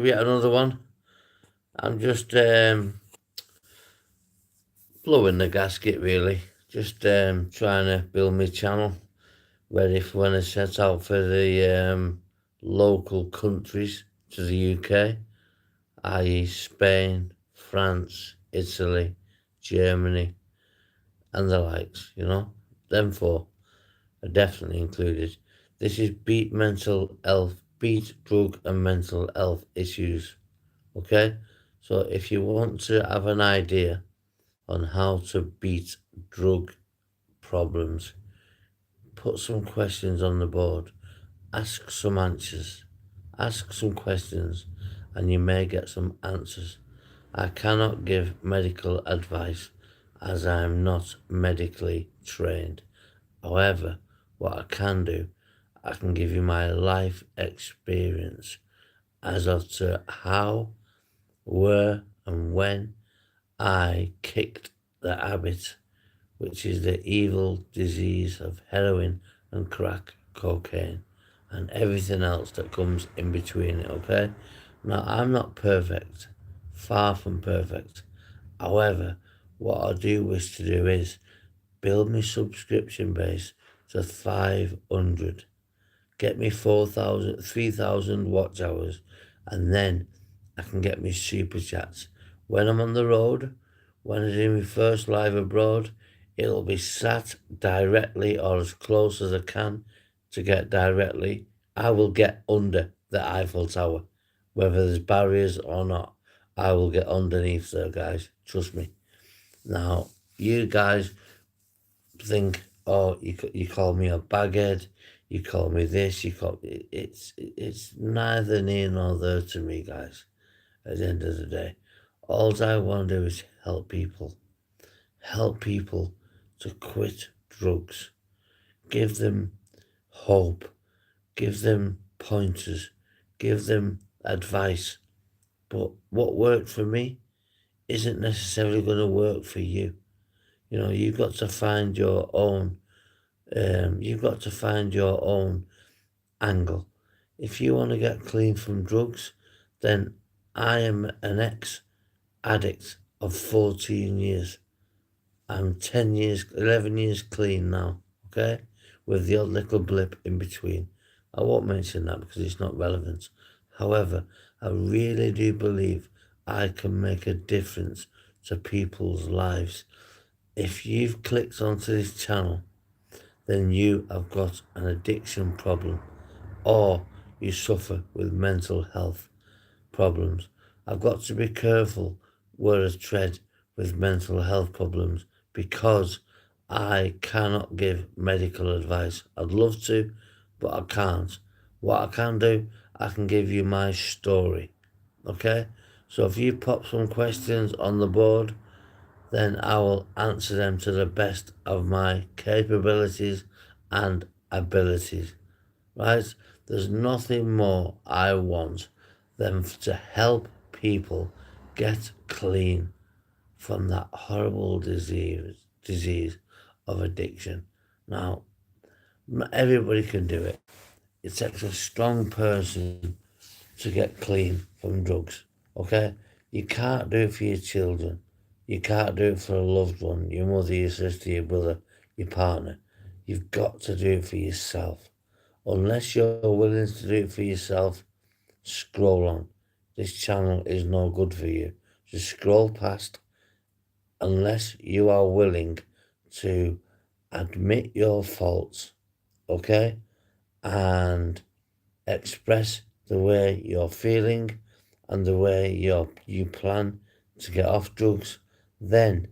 Yet another one. I'm just blowing the gasket, really. Just trying to build my channel, ready for when I set out for the local countries to the UK, i.e. Spain, France, Italy, Germany, and the likes, Them four are definitely included. This is beat drug and mental health issues, okay? So if you want to have an idea on how to beat drug problems, put some questions on the board, ask some answers, ask some questions, and you may get some answers. I cannot give medical advice as I am not medically trained. However, what I can do, I can give you my life experience as of to how, where, and when I kicked the habit, which is the evil disease of heroin and crack cocaine and everything else that comes in between it, okay? Now, I'm not perfect, far from perfect. However, what I do wish to do is build my subscription base to 500, get me 3,000 watch hours, and then I can get me super chats. When I'm on the road, when I do my first live abroad, it'll be sat directly or as close as I can to get directly. I will get under the Eiffel Tower, whether there's barriers or not. I will get underneath there, guys. Trust me. Now, you guys think, oh, you call me a baghead, you call me this, it's neither near nor there to me, guys. At the end of the day, all I want to do is help people to quit drugs, give them hope, give them pointers, give them advice. But what worked for me isn't necessarily going to work for you. You've got to find your own. You've got to find your own angle. If you want to get clean from drugs, then I am an ex-addict of 14 years. I'm 10 years, 11 years clean now, okay? With the odd little blip in between. I won't mention that because it's not relevant. However, I really do believe I can make a difference to people's lives. If you've clicked onto this channel, then you have got an addiction problem or you suffer with mental health problems. I've got to be careful where I tread with mental health problems because I cannot give medical advice. I'd love to, but I can't. What I can do, I can give you my story, okay? So if you pop some questions on the board, then I will answer them to the best of my capabilities and abilities, right? There's nothing more I want than to help people get clean from that horrible disease of addiction. Now, not everybody can do it. It takes a strong person to get clean from drugs, okay? You can't do it for your children. You can't do it for a loved one, your mother, your sister, your brother, your partner. You've got to do it for yourself. Unless you're willing to do it for yourself, scroll on. This channel is no good for you. Just scroll past unless you are willing to admit your faults, okay? And express the way you're feeling and the way you plan to get off drugs. Then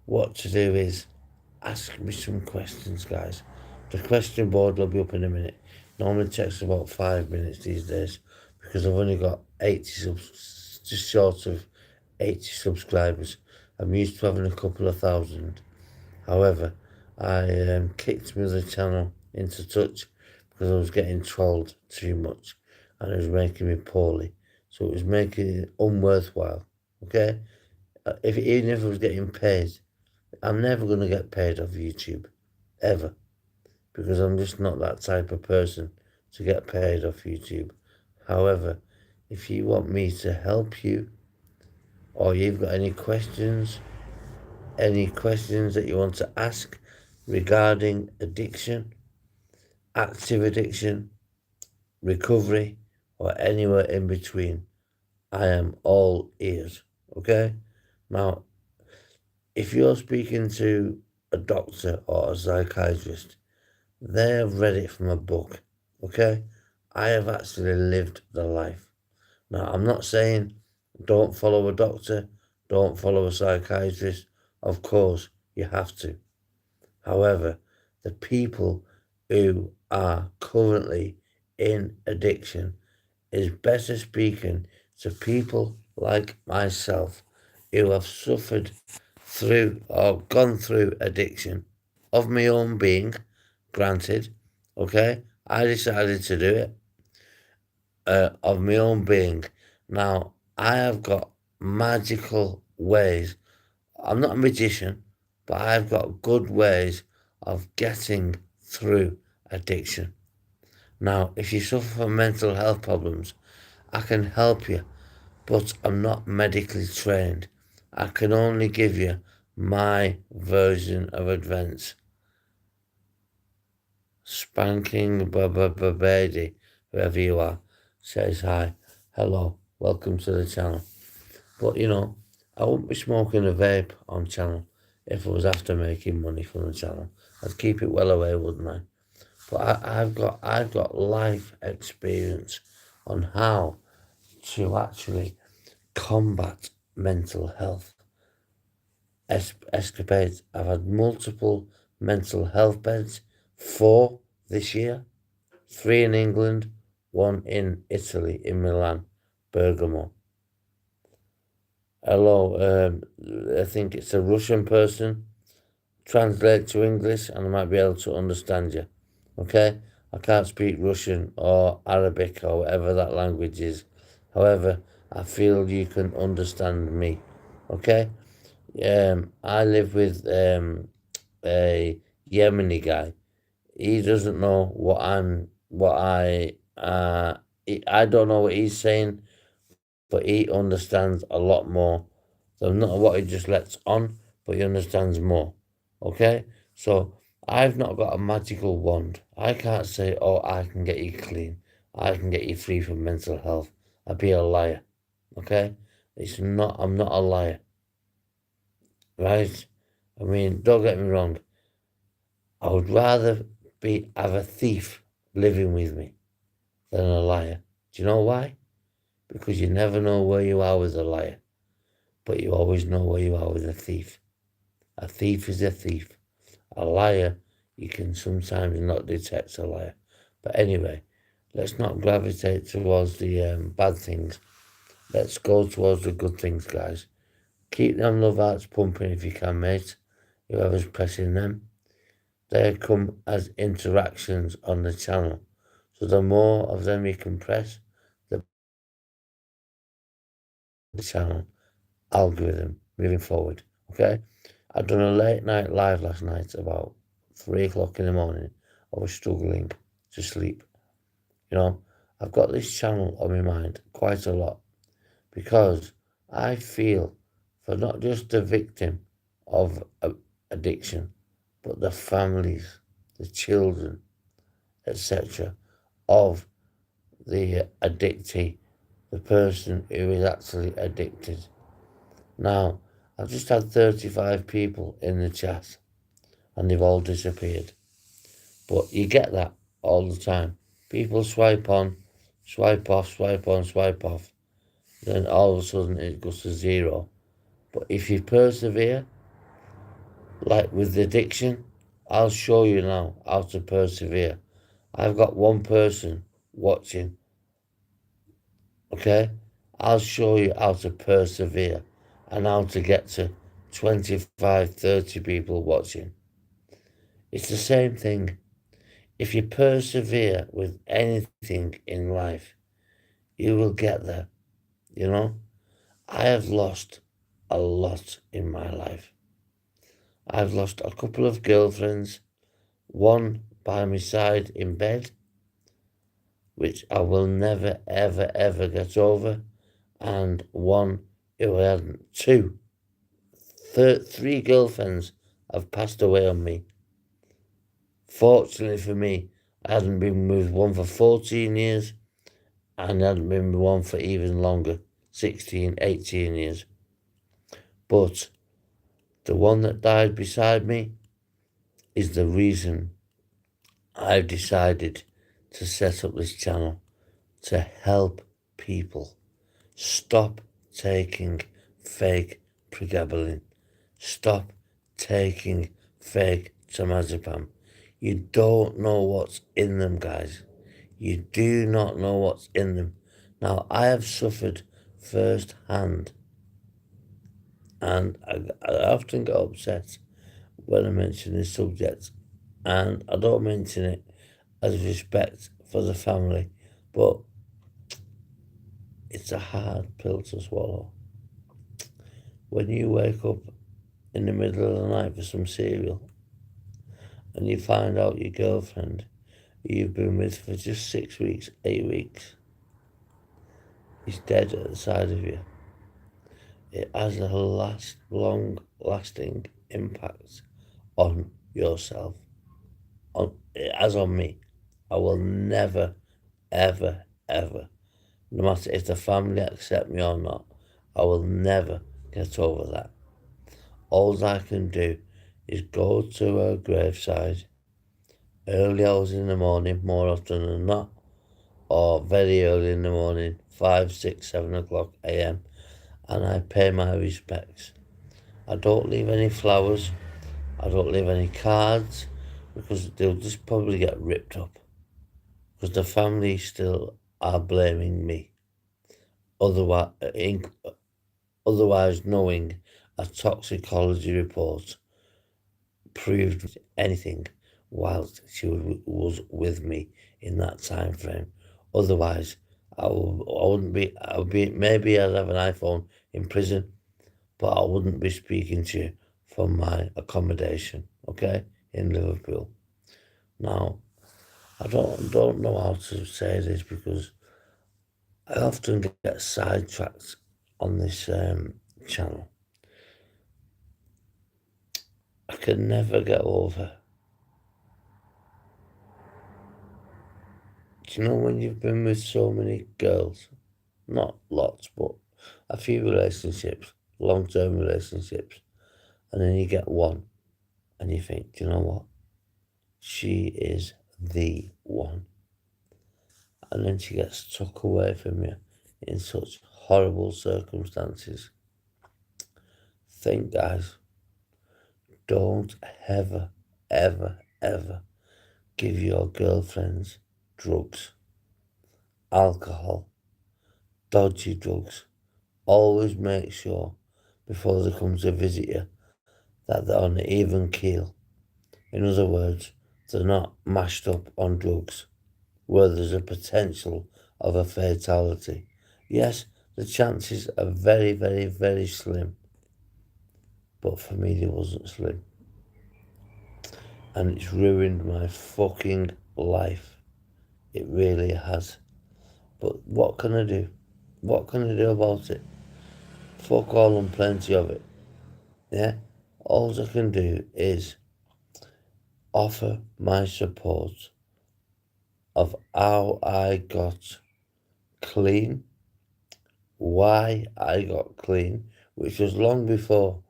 what to do is ask me some questions, guys. The question board will be up in a minute. Normally takes about 5 minutes these days because I've only got 80 just short of 80 subscribers. I'm used to having a couple of thousand. However, I kicked my other channel into touch because I was getting trolled too much and it was making me poorly. So it was making it unworthwhile, okay? Even if I was getting paid, I'm never going to get paid off YouTube, ever, because I'm just not that type of person to get paid off YouTube. However, if you want me to help you, or you've got any questions that you want to ask regarding addiction, active addiction, recovery, or anywhere in between, I am all ears. Okay? Now, if you're speaking to a doctor or a psychiatrist, they have read it from a book. Okay? I have actually lived the life. Now, I'm not saying don't follow a doctor, don't follow a psychiatrist. Of course, you have to. However, the people who are currently in addiction is better speaking to people like myself who have suffered through or gone through addiction of my own being, granted, okay? I decided to do it of my own being. Now, I have got magical ways. I'm not a magician, but I've got good ways of getting through addiction. Now, if you suffer from mental health problems, I can help you, but I'm not medically trained. I can only give you my version of events. Spanking Babadi, whoever you are, says hi. Hello, welcome to the channel. But I wouldn't be smoking a vape on channel if I was after making money from the channel. I'd keep it well away, wouldn't I? But I've got life experience on how to actually combat mental health escapades. I've had multiple mental health beds, 4 this year, 3 in England, 1 in Italy, in Milan, Bergamo. Hello, I think it's a Russian person. Translate to English and I might be able to understand you. Okay? I can't speak Russian or Arabic or whatever that language is. However, I feel you can understand me. Okay? I live with a Yemeni guy. He doesn't know I don't know what he's saying, but he understands a lot more. So not what he just lets on, but he understands more. Okay? So I've not got a magical wand. I can't say, oh, I can get you clean. I can get you free from mental health. I'd be a liar. Okay? I'm not a liar. Right? I mean, don't get me wrong. I would rather have a thief living with me than a liar. Do you know why? Because you never know where you are with a liar, but you always know where you are with a thief. A thief is a thief. A liar, you can sometimes not detect a liar. But anyway, let's not gravitate towards the bad things. Let's go towards the good things, guys. Keep them love hearts pumping if you can, mate. Whoever's pressing them. They come as interactions on the channel. So the more of them you can press, the channel algorithm moving forward. Okay? I'd done a late night live last night about 3 o'clock in the morning. I was struggling to sleep. I've got this channel on my mind quite a lot because I feel for not just the victim of addiction, but the families, the children, etc., of the addictee, the person who is actually addicted. Now, I've just had 35 people in the chat and they've all disappeared. But you get that all the time. People swipe on, swipe off, swipe on, swipe off. Then all of a sudden it goes to 0. But if you persevere, like with addiction, I'll show you now how to persevere. I've got one person watching, okay? I'll show you how to persevere and how to get to 25, 30 people watching. It's the same thing. If you persevere with anything in life, you will get there, I have lost a lot in my life. I've lost a couple of girlfriends, one by my side in bed, which I will never, ever, ever get over, and one who I hadn't. Three girlfriends have passed away on me. Fortunately for me, I hadn't been with one for 14 years, and I hadn't been with one for even longer, 16, 18 years. But the one that died beside me is the reason I've decided to set up this channel, to help people stop taking fake pregabalin, stop taking fake temazepam. You don't know what's in them, guys. You do not know what's in them. Now, I have suffered firsthand, and I often get upset when I mention this subject, and I don't mention it as respect for the family, but it's a hard pill to swallow. When you wake up in the middle of the night for some cereal and you find out your girlfriend who you've been with for just 6 weeks, 8 weeks, is dead at the side of you, it has a long-lasting impact on yourself. It has on me. I will never, ever, ever, no matter if the family accept me or not, I will never get over that. All I can do is go to her graveside early hours in the morning, more often than not, or very early in the morning, 5, 6, 7 o'clock a.m., and I pay my respects. I don't leave any flowers, I don't leave any cards, because they'll just probably get ripped up, because the family still are blaming me. Otherwise knowing a toxicology report proved anything whilst she was with me in that time frame. Otherwise, I wouldn't be. Maybe I'd have an iPhone in prison, but I wouldn't be speaking to you from my accommodation. Okay, in Liverpool. Now, I don't know how to say this because I often get sidetracked on this channel. I can never get over. Do you know when you've been with so many girls? Not lots, but a few relationships, long-term relationships, and then you get one, and you think, do you know what? She is the one. And then she gets took away from you in such horrible circumstances. Think, guys, don't ever, ever, ever give your girlfriends drugs, alcohol, dodgy drugs. Always make sure before they come to visit you that they're on an even keel. In other words, they're not mashed up on drugs where there's a potential of a fatality. Yes, the chances are very, very, very slim, but for me they wasn't slim. And it's ruined my fucking life. It really has. But what can I do? What can I do about it? Fuck all and plenty of it. Yeah? All I can do is offer my support of how I got clean, why I got clean, which was long before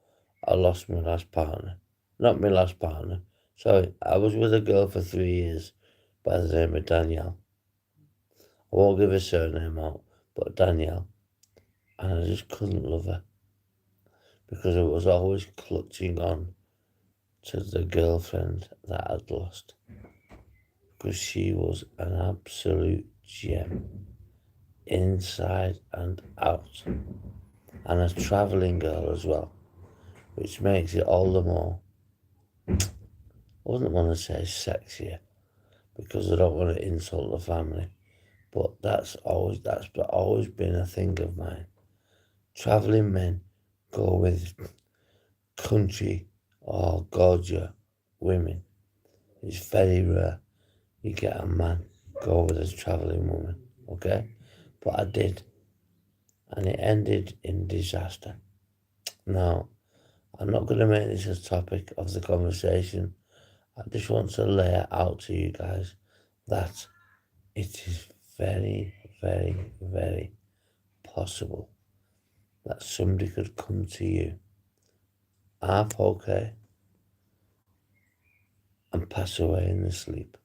I lost my last partner. Not my last partner. Sorry, I was with a girl for 3 years by the name of Danielle. I won't give her surname out, but Danielle. And I just couldn't love her because I was always clutching on to the girlfriend that I'd lost. Because she was an absolute gem, inside and out, and a travelling girl as well, which makes it all the more, I wouldn't want to say sexier, because I don't want to insult the family, but that's always been a thing of mine. Travelling men go with country or gorgeous women. It's very rare you get a man go with a traveling woman, okay? But I did, and it ended in disaster. Now, I'm not going to make this a topic of the conversation. I just want to lay it out to you guys that it is very, very, very possible that somebody could come to you half okay and pass away in their sleep.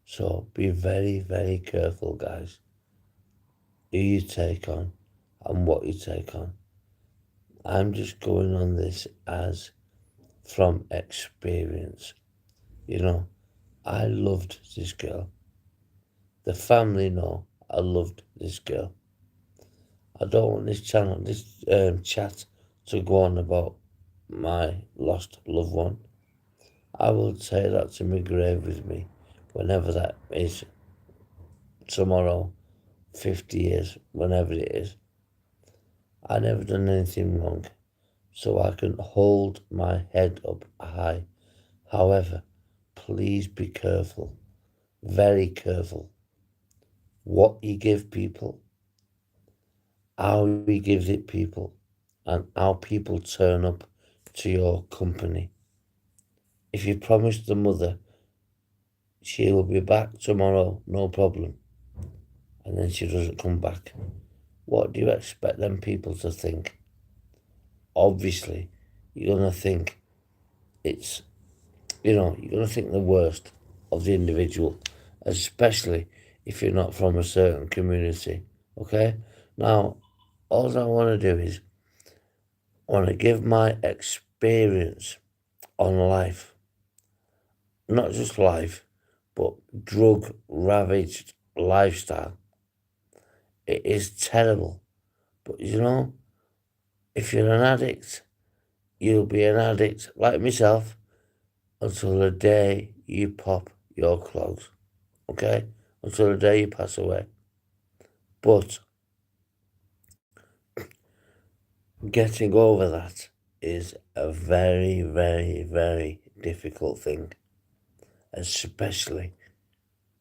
So be very, very careful, guys, who you take on and what you take on. I'm just going on this as from experience. You know, I loved this girl. The family know I loved this girl. I don't want this chat to go on about my lost loved one. I will take that to my grave with me, whenever that is, tomorrow, 50 years, whenever it is. I never done anything wrong, so I can hold my head up high. However, please be careful, very careful, what you give people, how you give it people, and how people turn up to your company. If you promise the mother she will be back tomorrow, no problem, and then she doesn't come back, what do you expect them people to think? Obviously, you're going to think it's, you're going to think the worst of the individual, especially if you're not from a certain community, okay? Now, all I want to do is, I want to give my experience on life, not just life, but drug ravaged lifestyle. It is terrible. But if you're an addict, you'll be an addict like myself until the day you pop your clogs. Okay? Until the day you pass away. But getting over that is a very, very, very difficult thing, especially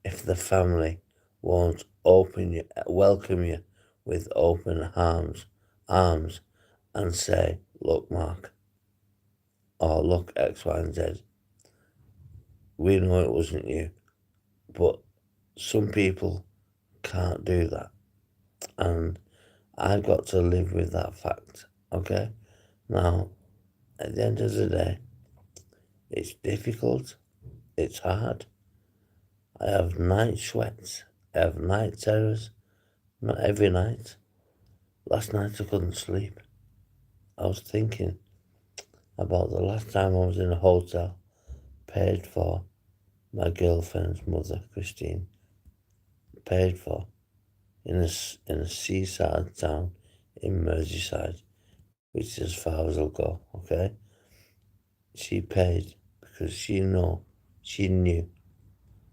if the family won't welcome you with open arms, and say, "Look, Mark," or "Look, X, Y, and Z. We know it wasn't you," but some people can't do that, and I've got to live with that fact. Okay, now at the end of the day, it's difficult. It's hard. I have night sweats. I have night terrors. Not every night. Last night I couldn't sleep. I was thinking about the last time I was in a hotel, paid for, my girlfriend's mother, Christine, paid for, in a seaside town in Merseyside, which is as far as I'll go, okay? She paid because she knew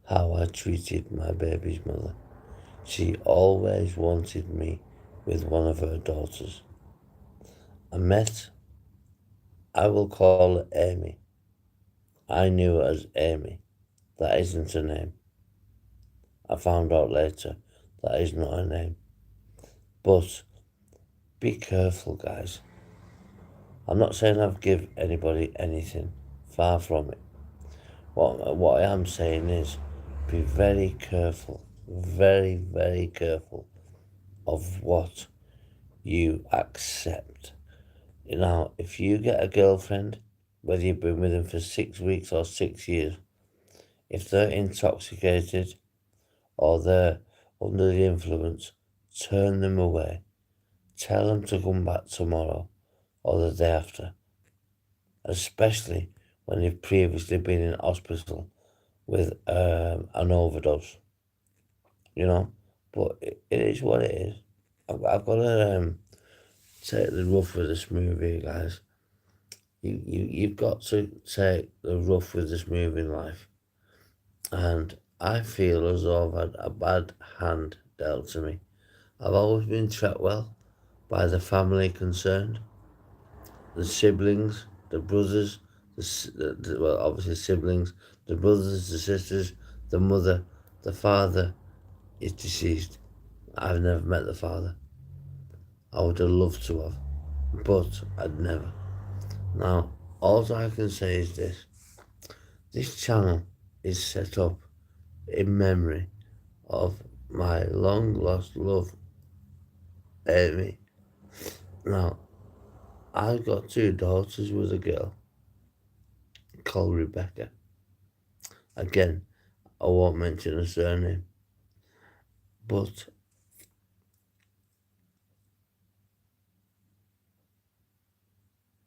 how I treated my baby's mother. She always wanted me with one of her daughters. I met, I will call her Amy. I knew her as Amy. That isn't her name. I found out later that is not her name. But be careful, guys. I'm not saying I've give anybody anything. Far from it. What I am saying is, be very careful, very, very careful of what you accept. If you get a girlfriend, whether you've been with them for 6 weeks or 6 years, if they're intoxicated or they're under the influence, turn them away. Tell them to come back tomorrow or the day after, especially when they've previously been in hospital with an overdose, But it is what it is. I've got to take the rough with the smooth here, guys. You've got to take the rough with the smooth in life. And I feel as though I've had a bad hand dealt to me. I've always been treated well by the family concerned, the siblings, the brothers, well, obviously siblings, the brothers, the sisters, the mother, the father, is deceased. I've never met the father. I would have loved to have, but I'd never. Now, all I can say is this channel is set up in memory of my long lost love, Amy. Now, I've got two daughters with a girl called Rebecca. Again, I won't mention her surname, but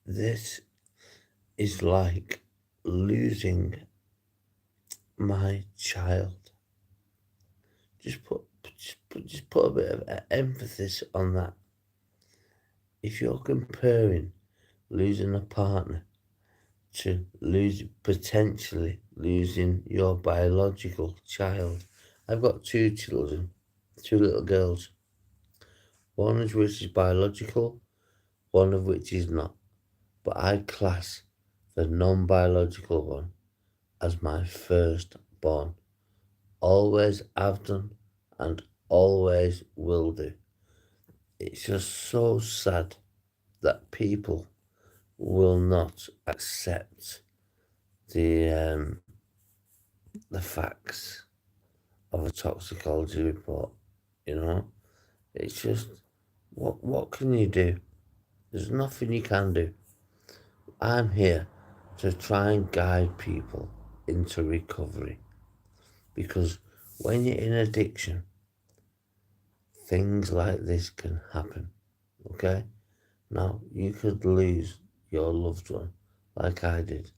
this is like losing my child. Just put a bit of emphasis on that. If you're comparing losing a partner to potentially losing your biological child, I've got two children, two little girls, one of which is biological, one of which is not. But I class the non-biological one as my firstborn. Always have done and always will do. It's just so sad that people will not accept the the facts of a toxicology report. You know, it's just what can you do? There's nothing you can do. I'm here to try and guide people into recovery because when you're in addiction, things like this can happen. Okay? Now, you could lose your loved one like I did,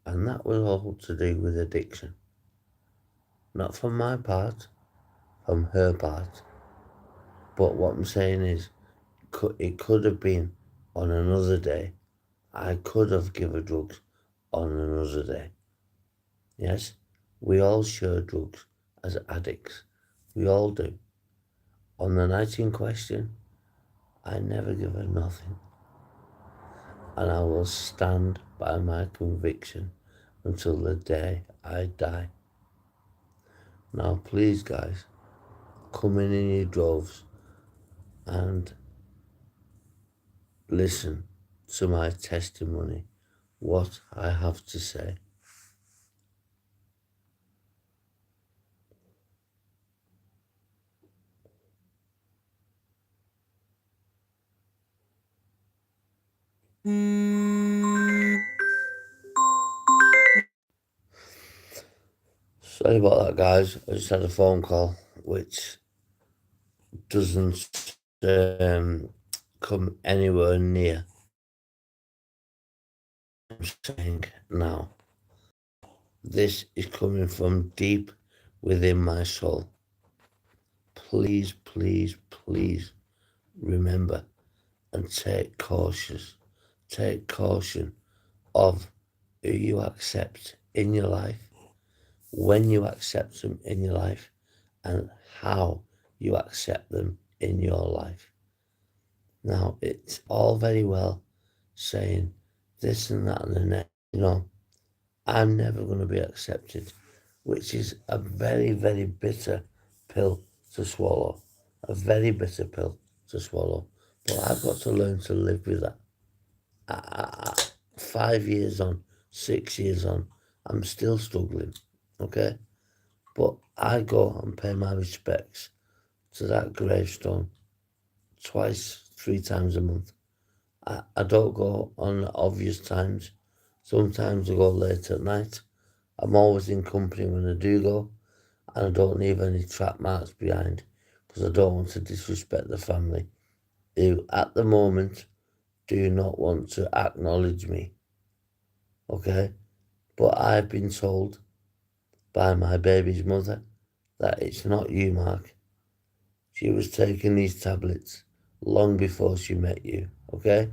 and that was all to do with addiction. Not from my part, from her part. But what I'm saying is, it could have been on another day. I could have given drugs on another day. Yes, we all share drugs as addicts. We all do. On the night in question, I never give her nothing. And I will stand by my conviction until the day I die. Now, please, guys, come in your droves and listen to my testimony, what I have to say. Sorry about that, guys. I just had a phone call, which doesn't come anywhere near what I'm saying now. This is coming from deep within my soul. Please, please, please remember and take caution of who you accept in your life, when you accept them in your life, and how you accept them in your life. Now, it's all very well saying this and that and the next, I'm never going to be accepted, which is a very, very bitter pill to swallow. A very bitter pill to swallow. But I've got to learn to live with that. 5 years on, 6 years on, I'm still struggling, okay? But I go and pay my respects to that gravestone twice, 3 times a month. I don't go on obvious times. Sometimes I go late at night. I'm always in company when I do go, and I don't leave any track marks behind because I don't want to disrespect the family who, at the moment, do not want to acknowledge me. Okay? But I've been told by my baby's mother that it's not you, Mark. She was taking these tablets long before she met you. Okay?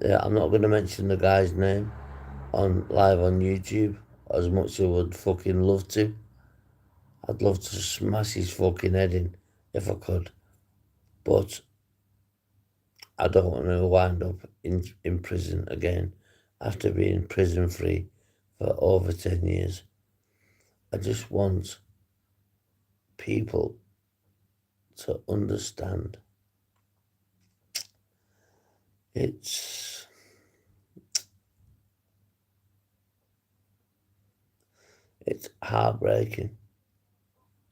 Yeah, I'm not going to mention the guy's name on live on YouTube as much as I would fucking love to. I'd love to smash his fucking head in if I could. But I don't want to wind up in prison again after being prison free for over 10 years. I just want people to understand. It's it's heartbreaking,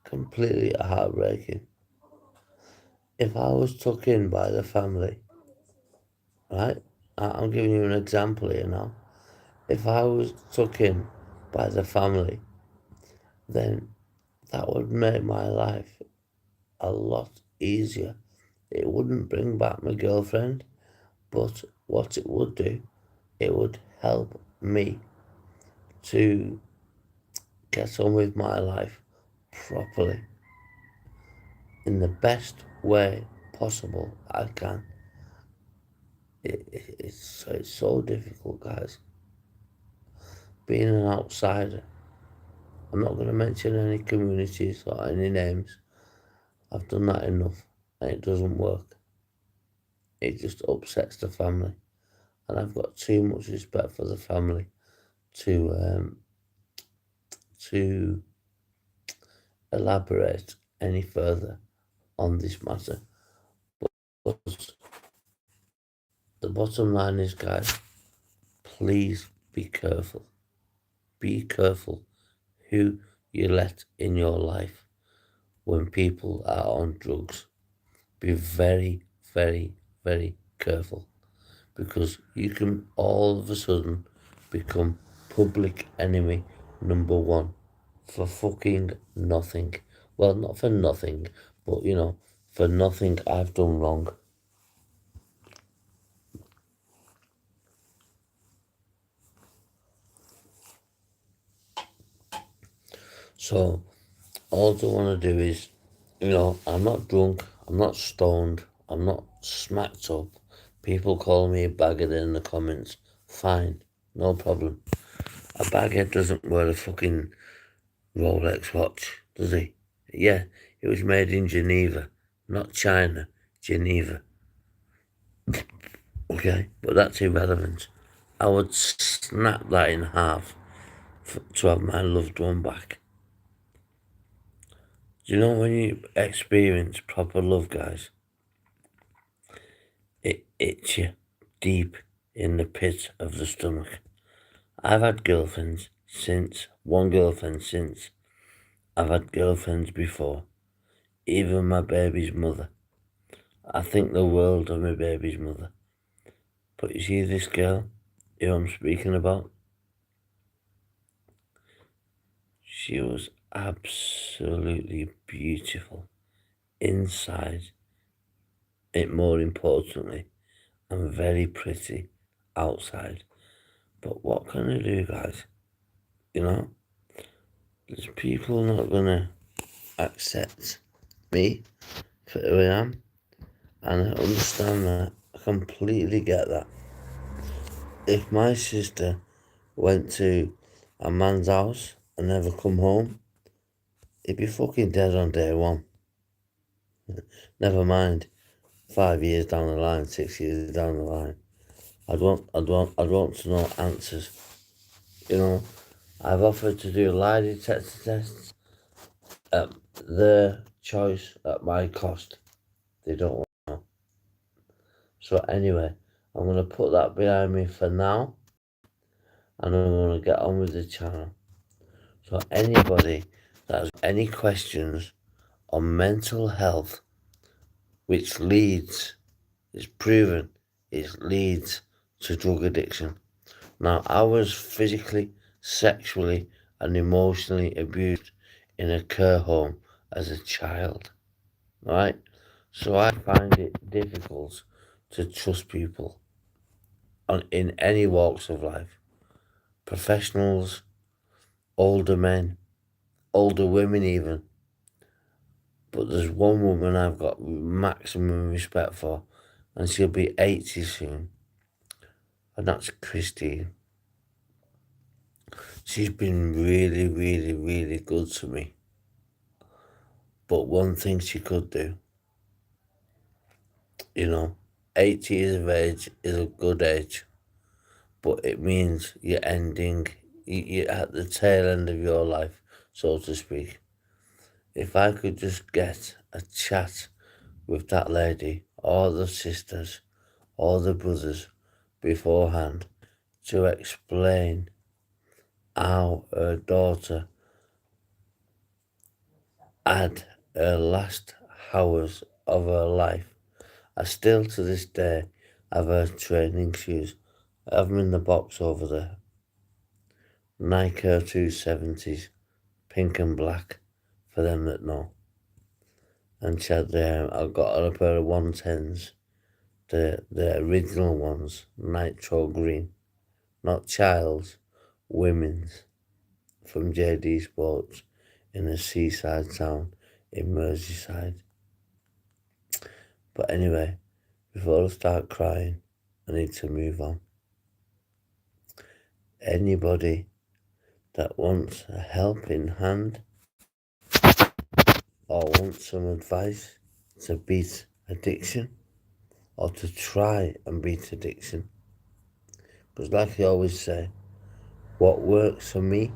completely heartbreaking. If I was took in by the family, right? I'm giving you an example here now. If I was took in by the family, then that would make my life a lot easier. It wouldn't bring back my girlfriend, but what it would do, it would help me to get on with my life properly in the best way possible I can. It's so difficult, guys. Being an outsider, I'm not going to mention any communities or any names. I've done that enough, and it doesn't work. It just upsets the family, and I've got too much respect for the family to to elaborate any further on this matter. But the bottom line is, guys, please be careful. Be careful who you let in your life when people are on drugs. Be very, very, very careful, because you can all of a sudden become public enemy number one for fucking nothing. Well, not for nothing, but for nothing I've done wrong. So, all I want to do is, I'm not drunk, I'm not stoned, I'm not smacked up. People call me a bagger in the comments. Fine, no problem. A bagger doesn't wear a fucking Rolex watch, does he? Yeah, it was made in Geneva, not China, Geneva. Okay, but that's irrelevant. I would snap that in half to have my loved one back. Do you know when you experience proper love, guys? It hits you deep in the pit of the stomach. I've had girlfriends since, one girlfriend since. I've had girlfriends before, even my baby's mother. I think the world of my baby's mother. But you see this girl who I'm speaking about? She was absolutely beautiful inside, it more importantly, and very pretty outside. But what can I do, guys? There's people not gonna accept me for who I am, and I understand that. I completely get that. If my sister went to a man's house and never come home, he'd be fucking dead on day one. Never mind 5 years down the line, 6 years down the line. I'd want to know answers. I've offered to do lie detector tests at their choice at my cost. They don't want to know. So anyway, I'm gonna put that behind me for now, and I'm gonna get on with the channel. So anybody that has any questions on mental health, which is proven, it leads to drug addiction. Now, I was physically, sexually, and emotionally abused in a care home as a child, right? So I find it difficult to trust people in any walks of life. Professionals, older men, older women even. But there's one woman I've got maximum respect for, and she'll be 80 soon, and that's Christine. She's been really, really, really good to me. But one thing she could do, 80 years of age is a good age, but it means you're at the tail end of your life, so to speak. if I could just get a chat with that lady, or the sisters, or the brothers beforehand to explain how her daughter had her last hours of her life. I still to this day have her training shoes. I have them in the box over there. Nike Air 270s, pink and black, for them that know. And she had I got her a pair of 110s, the original ones, nitro green, not child's, women's, from JD Sports in a seaside town in Merseyside. But anyway, before I start crying, I need to move on. Anybody that wants a helping hand or wants some advice to beat addiction or to try and beat addiction, because like I always say, what works for me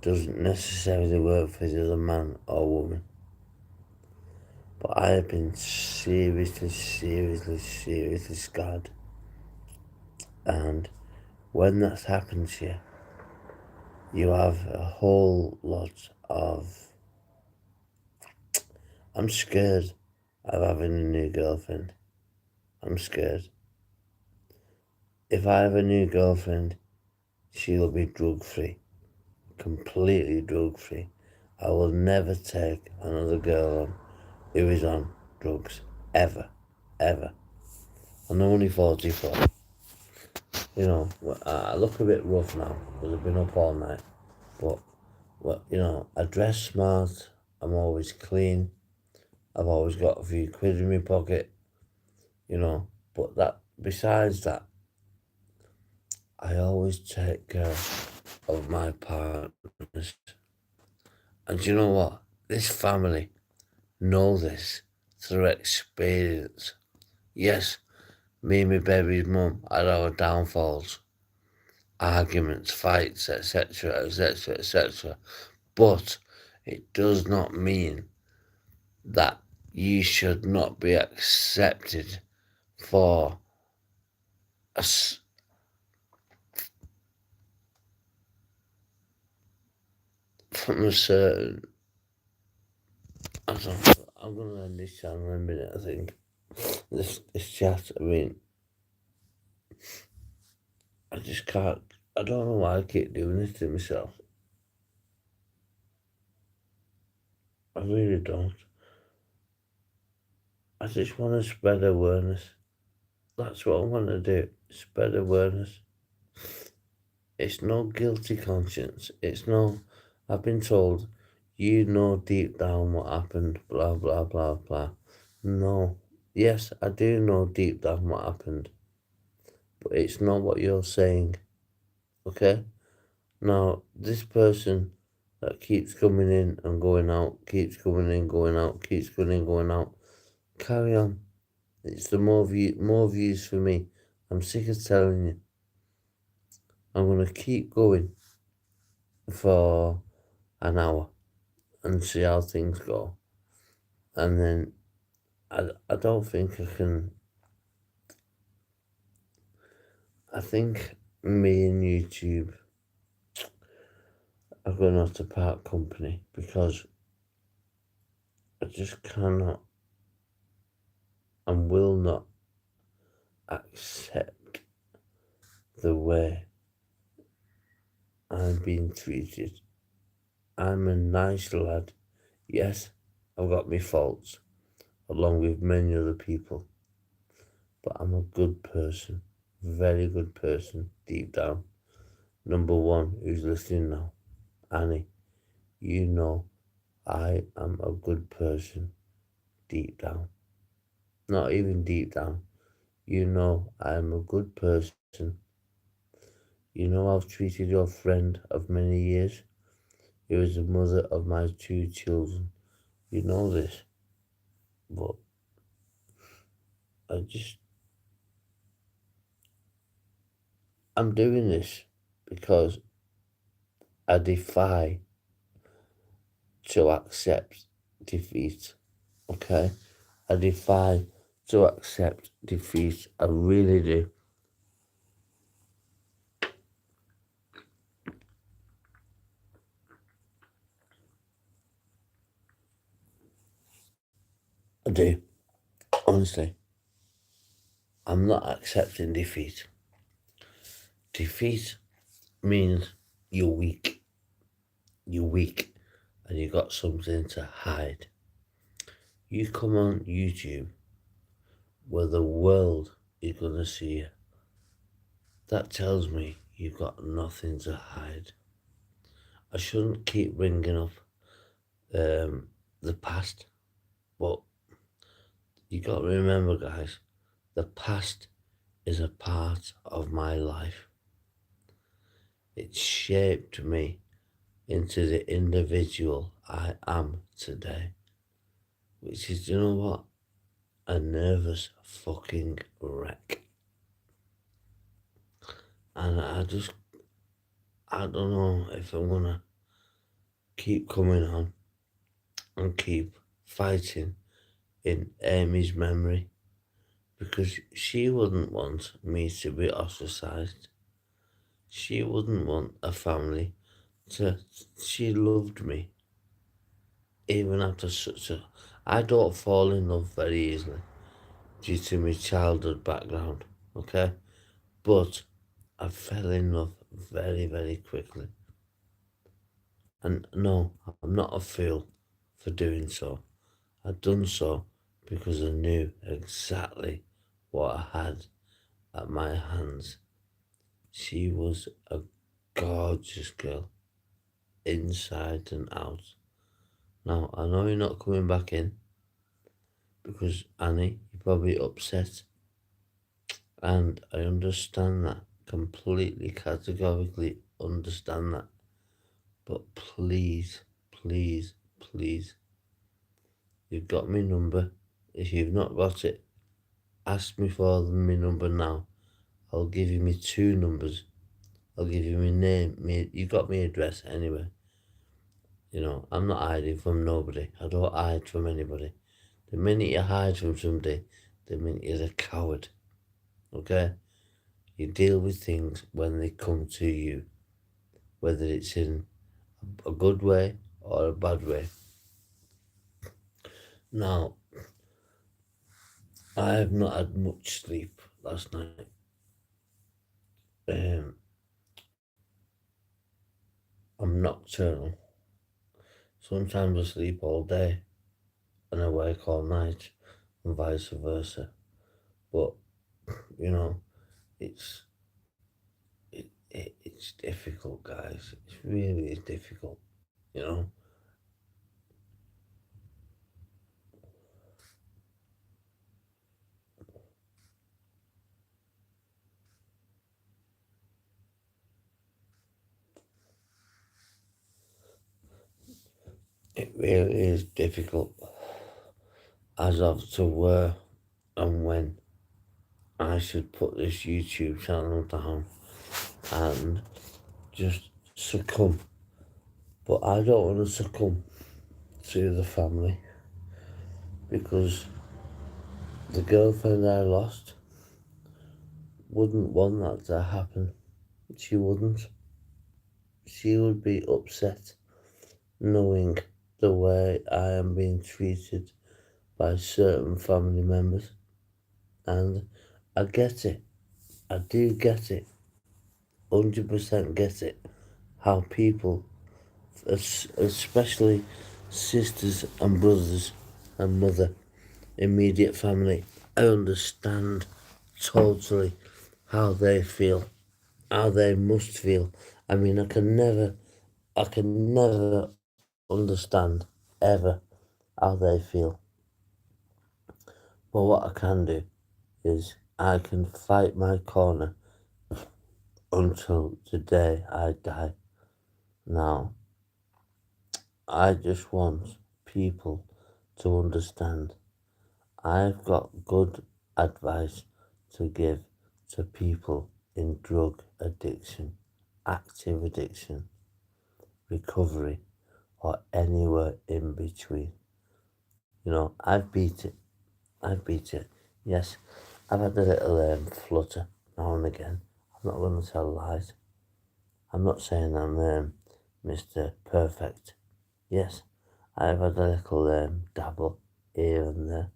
doesn't necessarily work for the other man or woman. But I have been seriously scarred. And when that's happened to you, you have a whole lot of, I'm scared of having a new girlfriend. I'm scared. If I have a new girlfriend, she'll be drug-free. Completely drug-free. I will never take another girl on who is on drugs. Ever. Ever. I'm only 44. You know, I look a bit rough now because I've been up all night. But, well, you know, I dress smart. I'm always clean. I've always got a few quid in my pocket. You know, but besides that, I always take care of my partners. And you know what? This family know this through experience. Yes, me and my baby's mum had our downfalls, arguments, fights, etc., etc., etc. But it does not mean that you should not be accepted for from a certain. I don't know, I'm gonna end this channel in a minute. I think this chat. I mean, I just can't. I don't know why I keep doing this to myself. I really don't. I just want to spread awareness. That's what I want to do. Spread awareness. It's no guilty conscience. It's no, I've been told, you know deep down what happened, blah, blah, blah, blah. No. Yes, I do know deep down what happened. But it's not what you're saying. Okay? Now, this person that keeps coming in and going out, keeps coming in, going out, keeps coming in, going out, carry on. It's the more views for me. I'm sick of telling you. I'm gonna keep going for an hour and see how things go. And then I don't think I can. I think me and YouTube are going to have to part company because I just cannot and will not accept the way I'm being treated. I'm a nice lad. Yes, I've got my faults, along with many other people. But I'm a good person, very good person, deep down. Number one, who's listening now, Annie, you know I am a good person, deep down. Not even deep down. You know I am a good person. You know I've treated your friend of many years. Who is the mother of my 2 children. You know this. But I'm doing this because I defy to accept defeat, okay? I defy to accept defeat. I really do. I do. Honestly, I'm not accepting defeat. Defeat means you're weak. You're weak and you got something to hide. You come on YouTube where the world is going to see you. That tells me you've got nothing to hide. I shouldn't keep bringing up the past, but you got to remember, guys, the past is a part of my life. It shaped me into the individual I am today, which is, you know what? A nervous fucking wreck. And I don't know if I'm gonna keep coming on and keep fighting in Amy's memory because she wouldn't want me to be ostracized. She wouldn't want a family to, she loved me even after such a, I don't fall in love very easily due to my childhood background, okay? But I fell in love very, very quickly. And no, I'm not a fool for doing so. I'd done so because I knew exactly what I had at my hands. She was a gorgeous girl, inside and out. Now, I know you're not coming back in because Annie, you're probably upset. And I understand that, completely, categorically understand that. But please, please, please, you've got my number. If you've not got it, ask me for my number now. I'll give you me two numbers. I'll give you my name. You got my address anyway. You know, I'm not hiding from nobody. I don't hide from anybody. The minute you hide from somebody, the minute you're a coward. Okay? You deal with things when they come to you, whether it's in a good way or a bad way. Now, I have not had much sleep last night. I'm nocturnal. Sometimes I sleep all day and I work all night, and vice versa. But you know, it's it's difficult, guys. It really is difficult. You know, it really is difficult as of to where and when I should put this YouTube channel down and just succumb. But I don't want to succumb to the family because the girlfriend I lost wouldn't want that to happen. She wouldn't. She would be upset knowing the way I am being treated by certain family members. And I get it. I do get it. 100% get it. How people, especially sisters and brothers and mother, immediate family, I understand totally how they feel, how they must feel. I mean, I can never understand ever how they feel. But what I can do is I can fight my corner until the day I die. Now, I just want people to understand I've got good advice to give to people in drug addiction, active addiction, recovery, or anywhere in between. I've beat it. I've beat it. Yes, I've had a little flutter now and again. I'm not going to tell lies. I'm not saying I'm Mr. Perfect. Yes, I've had a little dabble here and there,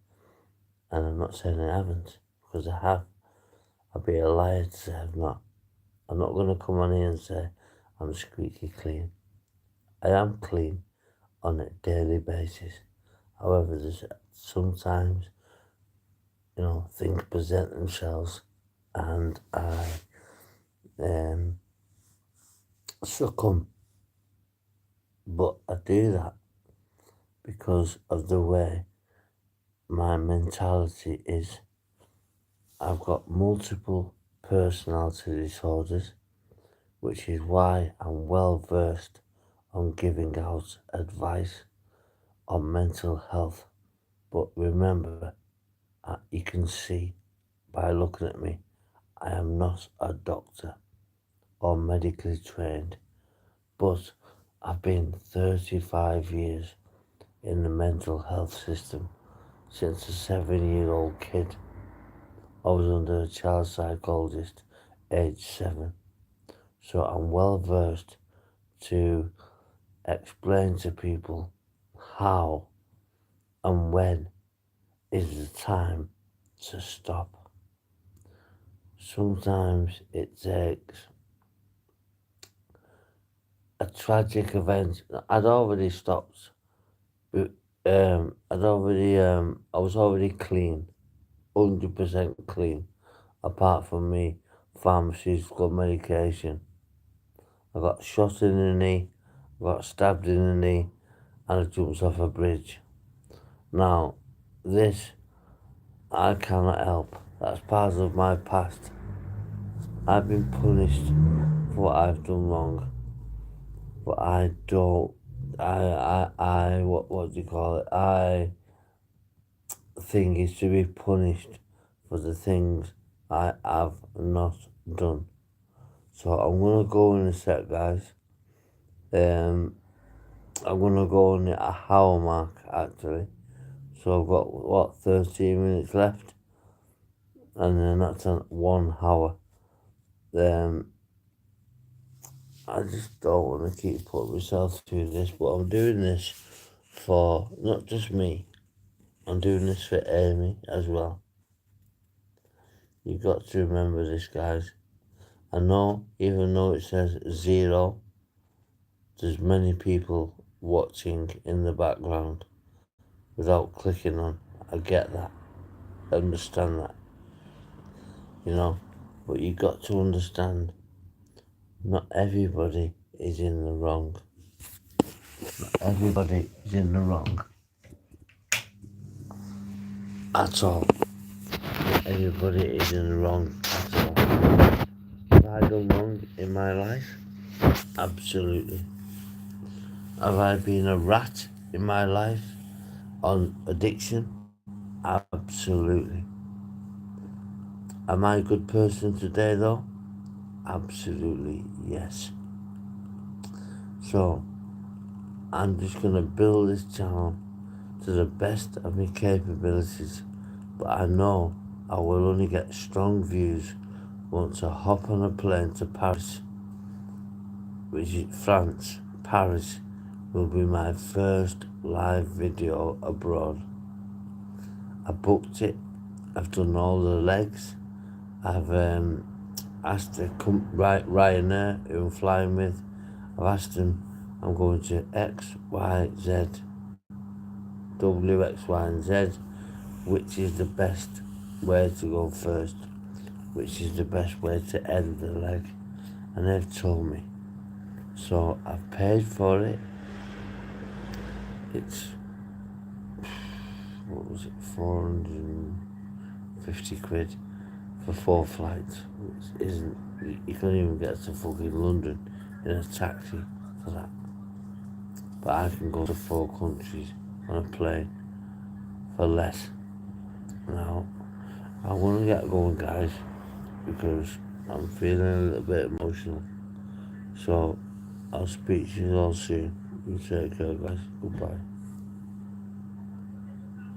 and I'm not saying I haven't, because I have. I'd be a liar to say I've not. I'm not going to come on here and say I'm squeaky clean. I am clean on a daily basis. However, there's sometimes, things present themselves and I succumb. But I do that because of the way my mentality is. I've got multiple personality disorders, which is why I'm well versed on giving out advice on mental health. But remember, you can see by looking at me, I am not a doctor or medically trained, but I've been 35 years in the mental health system since a 7-year-old kid. I was under a child psychologist age 7, so I'm well versed to explain to people how and when is the time to stop. Sometimes it takes a tragic event. I'd already stopped, but I was already clean, 100% clean, apart from me pharmaceutical medication. I got shot in the knee, I got stabbed in the knee, and I jumped off a bridge. Now, this I cannot help. That's part of my past. I've been punished for what I've done wrong, but I don't. What do you call it? I think is to be punished for the things I have not done. So I'm gonna go in a sec, guys. I'm gonna go on a hour mark actually. So I've got 13 minutes left, and then that's on 1 hour. I just don't want to keep putting myself through this, but I'm doing this for not just me. I'm doing this for Amy as well. You've got to remember this, guys. I know, even though it says 0, there's many people watching in the background without clicking on. I get that. I understand that. But you got to understand, not everybody is in the wrong. Not everybody is in the wrong at all. Not everybody is in the wrong at all. Have I done wrong in my life? Absolutely. Have I been a rat in my life on addiction? Absolutely. Am I a good person today though? Absolutely yes. So I'm just gonna build this channel to the best of my capabilities, but I know I will only get strong views once I hop on a plane to Paris, which is France. Paris will be my first live video abroad. I booked it, I've done all the legs, I've asked the Ryanair, who I'm flying with, I've asked them, I'm going to X, Y, Z, W, X, Y, and Z, which is the best way to go first, which is the best way to end the leg, and they've told me. So I've paid for it. It's, what was it, 450 quid for 4 flights, which isn't, you can't even get to fucking London in a taxi for that. But I can go to 4 countries on a plane for less. Now, I want to get going, guys, because I'm feeling a little bit emotional. So, I'll speak to you all soon. You take care, guys. Goodbye.